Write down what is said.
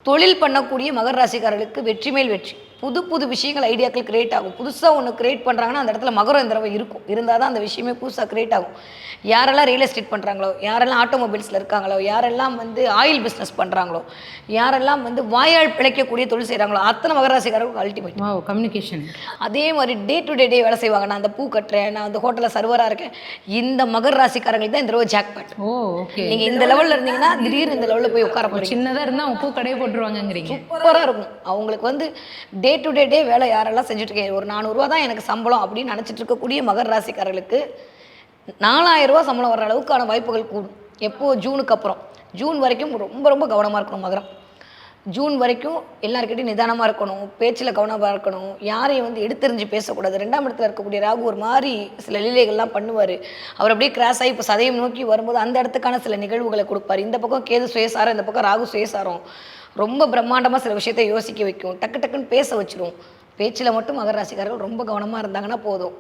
தொழில் பண்ணக்கூடிய மகர ராசிக்காரர்களுக்கு வெற்றி மேல் வெற்றி. புது புது விஷயங்கள் ஐடியாக்கள் கிரியேட் ஆகும். புதுசா ஒண்ணு கிரியேட் பண்றாங்கன்னா, அந்த இடத்துல மகரம் இந்த தடவ இருக்கும். இருந்தா தான் அந்த விஷயமே புதுசா கிரியேட் ஆகும். யாரெல்லாம் ரியல் எஸ்டேட் பண்றாங்களோ, யாரெல்லாம் ஆட்டோமொபைல்ஸ்ல இருக்காங்களோ, யாரெல்லாம் வந்து ஆயில் பிசினஸ் பண்றாங்களோ, யாரெல்லாம் வந்து வாயால் பிழைக்கக்கூடிய தொழில் செய்றாங்களோ, அத்தனை மகர ராசிக்காரர்களுக்கு அல்டிமேட். வாவ்! கம்யூனிகேஷன். அதே மாரி டே டு டே வேலை செய்வாங்க. நான் அந்த பூ கட்டுறேன், நான் அந்த ஹோட்டல்ல சர்வரா இருக்கேன். இந்த மகர ராசிக்காரங்களுக்கு தான் இந்த தடவ ஜாக்பாட். ஓ! ஓகே. நீங்க இந்த லெவல்ல இருந்தீங்கன்னா, திடீர்னு இந்த லெவல்ல போய் உட்கார போறீங்க. சின்னதா இருந்தா அவங்க பூ கடையே போட்டுருவாங்கங்கிறீங்க. சூப்பரா இருக்கும். அவங்களுக்கு வந்து டே டு டே வேலை யாரெல்லாம் செஞ்சுட்டு இருக்கீங்க, ஒரு ரூ. 400 தான் எனக்கு சம்பளம் அப்படின்னு நினைச்சிட்டு இருக்கக்கூடிய மகர ராசிக்காரர்களுக்கு ரூ. 4000 சம்பளம் வர அளவுக்கான வாய்ப்புகள் கூடும். எப்போ? ஜூனுக்கு அப்புறம். ஜூன் வரைக்கும் ரொம்ப ரொம்ப கவனமா இருக்கணும் மகரம். ஜூன் வரைக்கும் எல்லாருக்கிட்டையும் நிதானமா இருக்கணும். பேச்சுல கவனமா இருக்கணும். யாரையும் வந்து எடுத்தெறிஞ்சு பேசக்கூடாது. 2ஆம் இடத்துல இருக்கக்கூடிய ராகு ஒரு மாரி சில லீலைகள்லாம் பண்ணுவாரு. அவர் அப்படியே கிராஸ் ஆகி இப்போ சதயம் நோக்கி வரும்போது அந்த இடத்துக்கான சில நிகழ்வுகளை கொடுப்பாரு. இந்த பக்கம் கேது சுயசாரம், இந்த பக்கம் ராகு சுயசாரம். ரொம்ப பிரம்மாண்டமா சில விஷயத்தை யோசிக்க வைக்கும். டக்கு டக்குன்னு பேச வச்சிரும். பேச்சுல மட்டும் மகர ராசிக்காரர்கள் ரொம்ப கவனமா இருந்தாங்கன்னா போதும்.